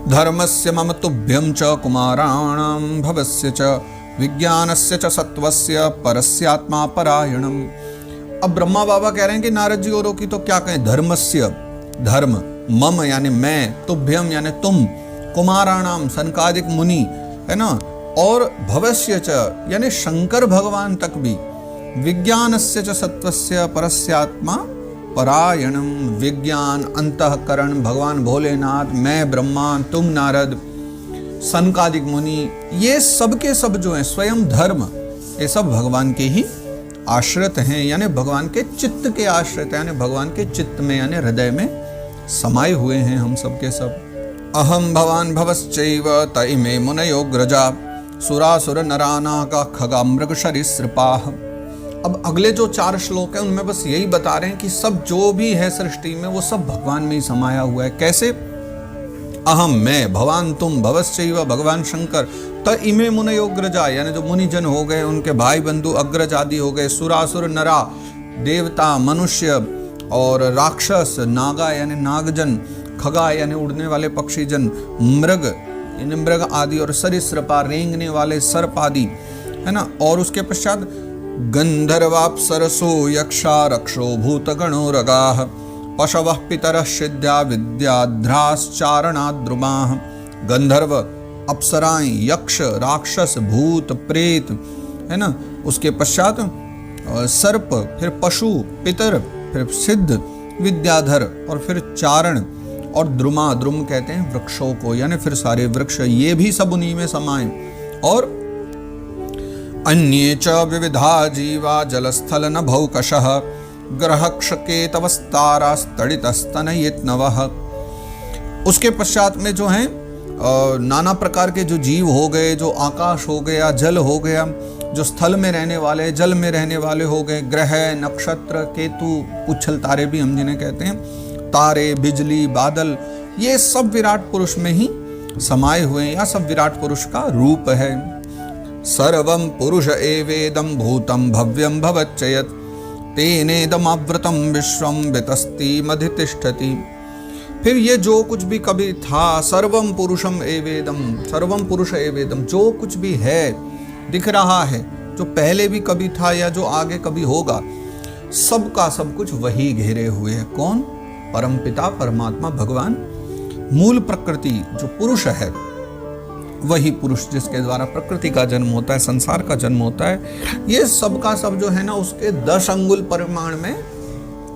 धर्मस्य मम तुभ्यं च कुमाराणां भवस्य च विज्ञानस्य च सत्वस्य परस्यात्मा परायणम। अब ब्रह्मा बाबा कह रहे हैं कि नारद जी औरों की तो क्या कहें। धर्मस्य, धर्म, मम यानी मैं, तुभ्यम यानी तुम, कुमाराणाम सनकादिक मुनि है ना, और भवस्य च यानी शंकर भगवान तक भी, विज्ञानस्य च सत्वस्य परस्यात्मा परायणम, विज्ञान, अंतःकरण, भगवान भोलेनाथ, मैं ब्रह्मा, तुम नारद, सनकादिक मुनि, ये सब के सब जो हैं स्वयं धर्म, ये सब भगवान के ही आश्रित हैं, यानी भगवान के चित्त के आश्रित हैं, यानी भगवान के चित्त में यानी हृदय में समाये हुए हैं हम सब के सब। अहम भवान भवश्चैव त इमे मुनयोग्रजा सुरासुर नरानागा खगा मृग सरीसृपाः। अब अगले जो 4 श्लोक हैं उनमें बस यही बता रहे हैं कि सब जो भी है सृष्टि में वो सब भगवान में ही समाया हुआ है। कैसे? अहम मैं, भवान तुम, भवश्चैव भगवान शंकर, त इमे मुनयोग्रजा यानी जो मुनिजन हो गए, उनके भाई बंधु अग्रज आदि हो गए, सुरासुर नरा देवता मनुष्य और राक्षस, नागा यानी नागजन, खगा यानी उड़ने वाले पक्षीजन, मृग यानी मृग आदि, और सरीसृपा रेंगने वाले सर्प आदि है ना। और उसके पश्चात गंधर्वाप्सरसो यक्षा रक्षो भूतगणो रगाः पशवः पितरः सिद्ध्या विद्याध्राश्चारणाद्रुमाः। गंधर्व, अप्सराएं, यक्ष, राक्षस, भूत, प्रेत है ना, उसके पश्चात सर्प, फिर पशु, पितर, फिर सिद्ध, विद्याधर, और फिर चारण, और द्रुमा, द्रुम कहते हैं वृक्षों को, यानी फिर सारे वृक्ष, ये भी सब उन्हीं में समाये। और अन्ये च विविधा जीवा जलस्थल नभौकशः ग्रहक्षकेतवस्तारास्तडितस्तनयेत्नवः। उसके पश्चात में जो हैं नाना प्रकार के जो जीव हो गए, जो आकाश हो गया, जल हो गया, जो स्थल में रहने वाले, जल में रहने वाले हो गए, ग्रह, नक्षत्र, केतु, उच्छल तारे भी हम जिन्हें कहते हैं, तारे, बिजली, बादल, ये सब विराट पुरुष में ही समाये हुए हैं, या सब विराट पुरुष का रूप है। सर्वं पुरुष एवेदं भूतं भव्यं भवच्चयत् तेनेदमावृतं विश्वं वितस्तिमधितिष्ठति। फिर ये जो कुछ भी कभी था, सर्वम पुरुषम एवेदम, सर्वम पुरुष एवेदम, जो कुछ भी है, दिख रहा है, जो पहले भी कभी था या जो आगे कभी होगा, सब का सब कुछ वही घेरे हुए है। कौन? परमपिता परमात्मा भगवान, मूल प्रकृति जो पुरुष है, वही पुरुष जिसके द्वारा प्रकृति का जन्म होता है, संसार का जन्म होता है। ये सब का सब जो है ना, उसके 10 अंगुल परिमाण में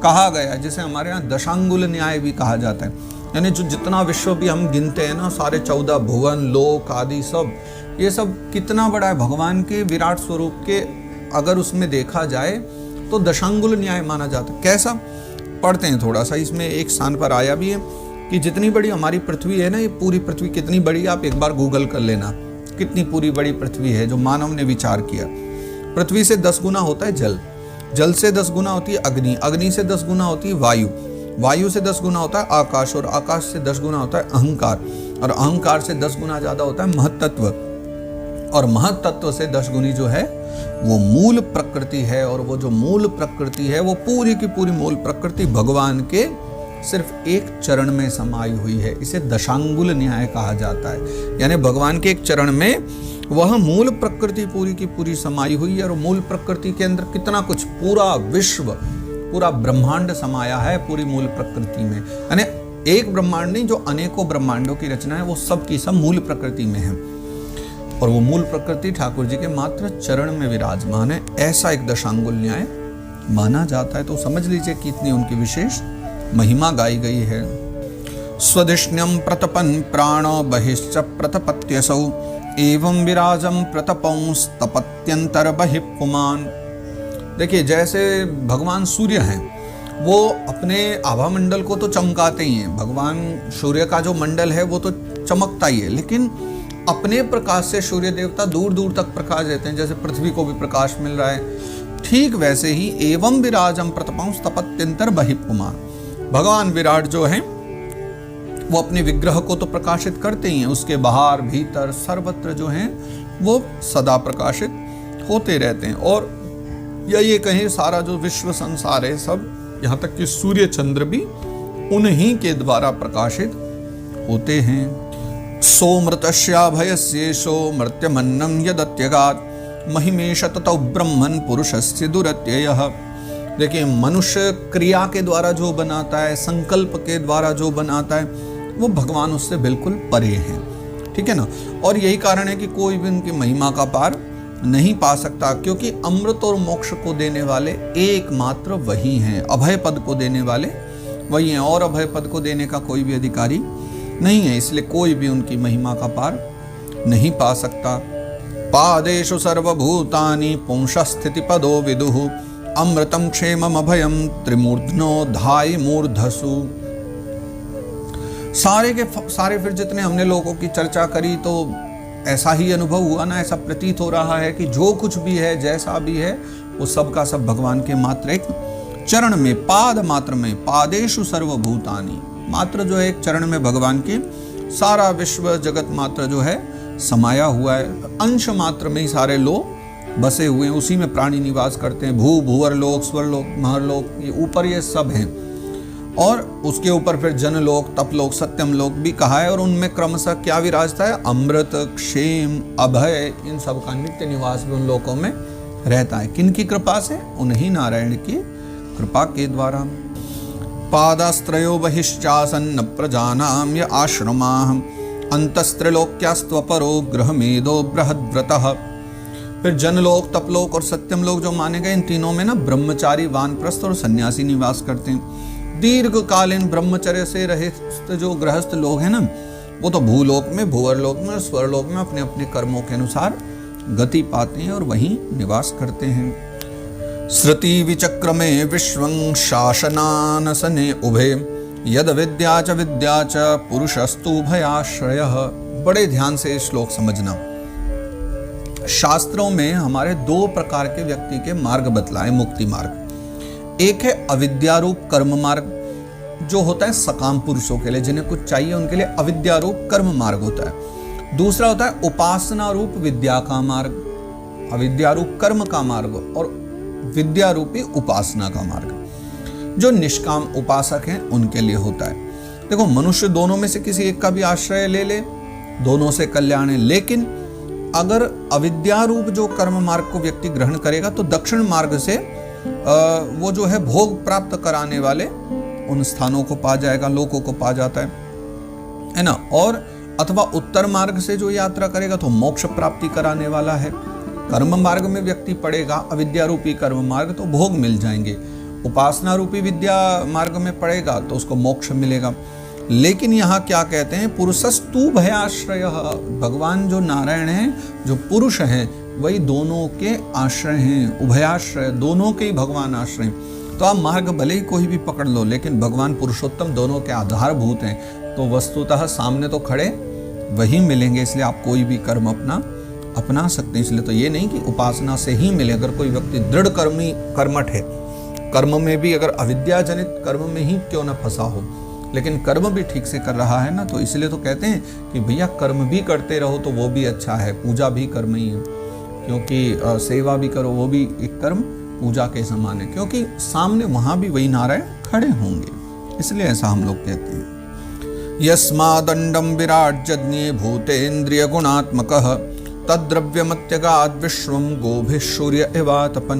कहा गया, जिसे हमारे यहाँ दशांगुल न्याय भी कहा जाता है। यानी जो जितना विश्व भी हम गिनते हैं ना, सारे 14 भुवन, लोक आदि सब, ये सब कितना बड़ा है भगवान के विराट स्वरूप के, अगर उसमें देखा जाए तो दशांगुल न्याय माना जाता है। कैसा? पढ़ते हैं थोड़ा सा, इसमें एक स्थान पर आया भी है कि जितनी बड़ी हमारी पृथ्वी है ना, ये पूरी पृथ्वी कितनी बड़ी, आप एक बार गूगल कर लेना, कितनी पूरी बड़ी पृथ्वी है, जो मानव ने विचार किया। पृथ्वी से 10 गुना होता है जल, जल से 10 गुना होती है अग्नि, अग्नि से 10 गुना होती है वायु, वायु से 10 गुना होता है आकाश, और आकाश से 10 गुना होता है अहंकार, और अहंकार से 10 गुना ज्यादा होता है महत्तत्व, और महत्तत्व से 10 गुनी जो है वो मूल प्रकृति है। और वो जो मूल प्रकृति है, वो पूरी की पूरी मूल प्रकृति भगवान के सिर्फ एक चरण में समाई हुई है। इसे दशांगुल न्याय कहा जाता है। यानी भगवान के एक चरण में वह मूल प्रकृति पूरी की पूरी समाई हुई है, और मूल प्रकृति के अंदर कितना कुछ, पूरा विश्व, पूरा ब्रह्मांड समाया है पूरी मूल प्रकृति में। यानी एक ब्रह्मांड नहीं, जो अनेकों ब्रह्मांडों की रचना है, वो सब की सब मूल प्रकृति में है। और वो मूल प्रकृति ठाकुर जी के मात्र चरण में विराजमान है। ऐसा एक दशांगुल न्याय माना जाता है। तो समझ लीजिए कि इतनी उनकी विशेष महिमा गाई गई है। स्वधिष्ण्यम प्रतपन प्राणो बहिश्च प्रतपत्यसौ एवं विराजम प्रतपंस्तपत्यंतर बहि पुमान। देखिए, जैसे भगवान सूर्य हैं, वो अपने आभा मंडल को तो चमकाते ही हैं। भगवान सूर्य का जो मंडल है वो तो चमकता ही है, लेकिन अपने प्रकाश से सूर्य देवता दूर दूर तक प्रकाश देते हैं। जैसे पृथ्वी को भी प्रकाश मिल रहा है, ठीक वैसे ही एवं विराजम प्रतपंस्तपत्यंतर बहि पुमान। भगवान विराट जो है वो अपने विग्रह को तो प्रकाशित करते ही हैं, उसके बाहर भीतर सर्वत्र जो हैं वो सदा प्रकाशित होते रहते हैं। और या ये कहें सारा जो विश्व संसार है सब, यहाँ तक कि सूर्य चंद्र भी उन्हीं के द्वारा प्रकाशित होते हैं। सोमृतस्याभयस्येषो मर्त्यमन्नं यदत्यगात् महिमेश ततो ब्रह्मन् पुरुषस्य दुरत्ययः। देखिए, मनुष्य क्रिया के द्वारा जो बनाता है, संकल्प के द्वारा जो बनाता है, वो भगवान उससे बिल्कुल परे हैं। ठीक है ना। और यही कारण है कि कोई भी उनकी महिमा का पार नहीं पा सकता, क्योंकि अमृत और मोक्ष को देने वाले एकमात्र वही हैं, अभय पद को देने वाले वही हैं, और अभय पद को देने का कोई भी अधिकारी नहीं है। इसलिए कोई भी उनकी महिमा का पार नहीं पा सकता। पादेषु सर्वभूतानि पुंसस्थिति पदो विदुः अमृतम क्षेमम अभयम त्रिमूर्धनो धाय मूर्धसु। सारे के सारे फिर जितने हमने लोगों की चर्चा करी तो ऐसा ही अनुभव हुआ ना, ऐसा प्रतीत हो रहा है कि जो कुछ भी है, जैसा भी है, वो सब का सब भगवान के मात्र एक चरण में, पाद मात्र में, पादेषु सर्वभूतानि, मात्र जो है एक चरण में भगवान के सारा विश्व जगत मात्र जो है समाया हुआ है। अंश मात्र में ही सारे लोग बसे हुए हैं, उसी में प्राणी निवास करते हैं। भू भूवर लोक, स्वरलोक, महरलोक, ये ऊपर ये सब हैं। और उसके ऊपर फिर जनलोक, तपलोक, सत्यम लोक भी कहा है। और उनमें क्रमशः क्या विराजता है? अमृत, क्षेम, अभय, इन सब का नित्य निवास भी उन लोकों में रहता है। किन की कृपा से? उन्हीं नारायण की कृपा के द्वारा। पादास्त्रयो बहिश्चासन्न प्रजानां य आश्रमाः अंतस्त्रिलोक्यास्त्वपरो गृहमेधो बृहद्व्रतः। फिर जनलोक, तपलोक और सत्यम लोक जो माने गए, इन तीनों में ना ब्रह्मचारी, वानप्रस्थ और सन्यासी निवास करते हैं। दीर्घकालीन ब्रह्मचर्य से रहित जो गृहस्थ लोग हैं ना, वो तो भूलोक में, भूवरलोक में और स्वरलोक में अपने अपने कर्मों के अनुसार गति पाते हैं और वहीं निवास करते हैं। श्रुति विचक्रमे विश्वं शासनानसने उभे यद विद्या च पुरुषस्तु भयाश्रयः। बड़े ध्यान से श्लोक समझना। शास्त्रों में हमारे दो प्रकार के व्यक्ति के मार्ग बतलाए, मुक्ति मार्ग। एक है अविद्यारूप कर्म मार्ग, जो होता है सकाम पुरुषों के लिए, जिन्हें कुछ चाहिए उनके लिए अविद्यारूप कर्म मार्ग होता है। दूसरा होता है उपासना रूप विद्या का मार्ग, अविद्यारूप कर्म का मार्ग और विद्यारूपी उपासना का मार्ग, जो निष्काम उपासक हैं उनके लिए होता है। देखो, मनुष्य दोनों में से किसी एक का भी आश्रय ले ले, दोनों से कल्याण है। लेकिन अगर अविद्यारूप जो कर्म मार्ग को व्यक्ति ग्रहण करेगा तो दक्षिण मार्ग से वो जो है भोग प्राप्त कराने वाले उन स्थानों को पा जाएगा, लोकों को पा जाता है ना। और अथवा उत्तर मार्ग से जो यात्रा करेगा तो मोक्ष प्राप्ति कराने वाला है। कर्म मार्ग में व्यक्ति पड़ेगा, अविद्यारूपी कर्म मार्ग, तो भोग मिल जाएंगे। उपासना रूपी विद्या मार्ग में पड़ेगा तो उसको मोक्ष मिलेगा। लेकिन यहाँ क्या कहते हैं? पुरुषस्तु भयाश्रय। भगवान जो नारायण हैं, जो पुरुष हैं, वही दोनों के आश्रय हैं, उभयाश्रय, दोनों के ही भगवान आश्रय। तो आप मार्ग भले ही कोई भी पकड़ लो, लेकिन भगवान पुरुषोत्तम दोनों के आधारभूत हैं, तो वस्तुतः सामने तो खड़े वही मिलेंगे। इसलिए आप कोई भी कर्म अपना सकते हैं। इसलिए तो ये नहीं कि उपासना से ही मिले। अगर कोई व्यक्ति दृढ़ कर्मठ है, कर्म में भी अगर अविद्या जनित कर्म में ही क्यों न फंसा हो, लेकिन कर्म भी ठीक से कर रहा है ना, तो इसलिए तो कहते हैं कि भैया कर्म भी करते रहो तो वो भी अच्छा है। पूजा भी कर्म ही है, क्योंकि सेवा भी करो, वो भी एक कर्म पूजा के समान है, क्योंकि सामने वहां भी वही नारायण खड़े होंगे। इसलिए ऐसा हम लोग कहते हैं। यस्मादंडम विराट जज्ञे भूतेन्द्रिय गुणात्मकः तद्द्रव्यमत्यगाद विश्वम गोभिः सूर्य एवातपन।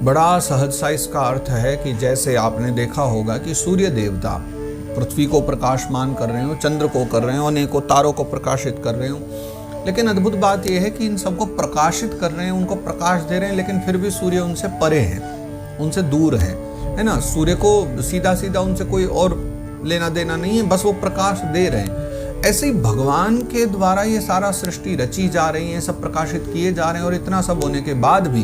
बड़ा सहज सा इसका अर्थ है कि जैसे आपने देखा होगा कि सूर्य देवता पृथ्वी को प्रकाशमान कर रहे हो, चंद्र को कर रहे हो, अनेकों तारों को प्रकाशित कर रहे हो। लेकिन अद्भुत बात यह है कि इन सबको प्रकाशित कर रहे हैं, उनको प्रकाश दे रहे हैं, लेकिन फिर भी सूर्य उनसे परे है, उनसे दूर है ना। सूर्य को सीधा सीधा उनसे कोई और लेना देना नहीं है, बस वो प्रकाश दे रहे हैं। ऐसे ही भगवान के द्वारा ये सारा सृष्टि रची जा रही है, सब प्रकाशित किए जा रहे हैं, और इतना सब होने के बाद भी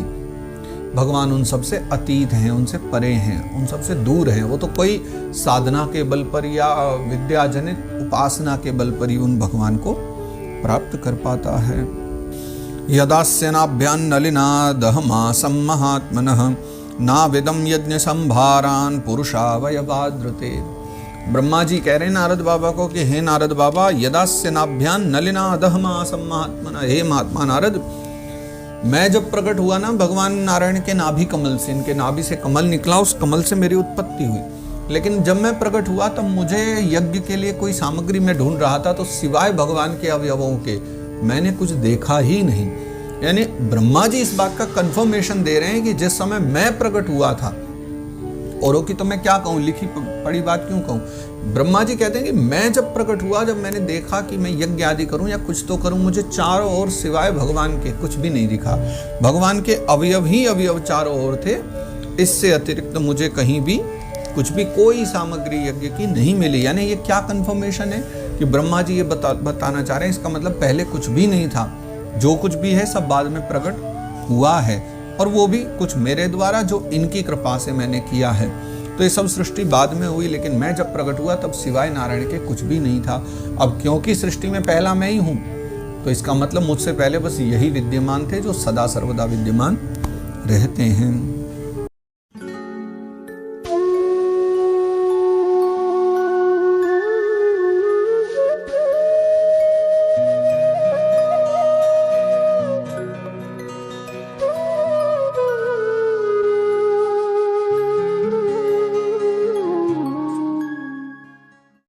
भगवान उन सबसे अतीत हैं, उनसे परे हैं, उन सबसे दूर हैं। वो तो कोई साधना के बल पर या विद्या जनित उपासना के बल पर ही उन भगवान को प्राप्त कर पाता है। यदास्यनाभ्यान नलिना दहमासं महात्मनः नाविदं यज्ञ संभारान पुरुषावयवाद्रुते। ब्रह्मा जी कह रहे हैं नारद बाबा को कि हे नारद बाबा, यदास्यनाभ्यान नलिना दहमासं महात्मनः, हे महात्मा नारद, मैं जब प्रकट हुआ ना भगवान नारायण के नाभि कमल से, इनके नाभि से कमल निकला, उस कमल से मेरी उत्पत्ति हुई। लेकिन जब मैं प्रकट हुआ तब मुझे यज्ञ के लिए कोई सामग्री मैं ढूंढ रहा था, तो सिवाय भगवान के अवयवों के मैंने कुछ देखा ही नहीं। यानी ब्रह्मा जी इस बात का कंफर्मेशन दे रहे हैं कि जिस समय मैं प्रकट हुआ था, औरों की तो मैं क्या कहूँ, लिखी पढ़ी बात क्यों कहूँ, ब्रह्मा जी कहते हैं कि मैं जब प्रकट हुआ, जब मैंने देखा कि मैं यज्ञ आदि करूं या कुछ तो करूं, मुझे चारों ओर सिवाय भगवान के कुछ भी नहीं दिखा। भगवान के अवयव ही अवयव चारों ओर थे, इससे अतिरिक्त मुझे कहीं भी कुछ भी कोई सामग्री यज्ञ की नहीं मिली। यानी ये क्या कंफर्मेशन है कि ब्रह्मा जी ये बताना चाह रहे हैं, इसका मतलब पहले कुछ भी नहीं था, जो कुछ भी है सब बाद में प्रकट हुआ है, और वो भी कुछ मेरे द्वारा, जो इनकी कृपा से मैंने किया है। तो ये सब सृष्टि बाद में हुई, लेकिन मैं जब प्रकट हुआ तब सिवाय नारायण के कुछ भी नहीं था। अब क्योंकि सृष्टि में पहला मैं ही हूँ, तो इसका मतलब मुझसे पहले बस यही विद्यमान थे, जो सदा सर्वदा विद्यमान रहते हैं।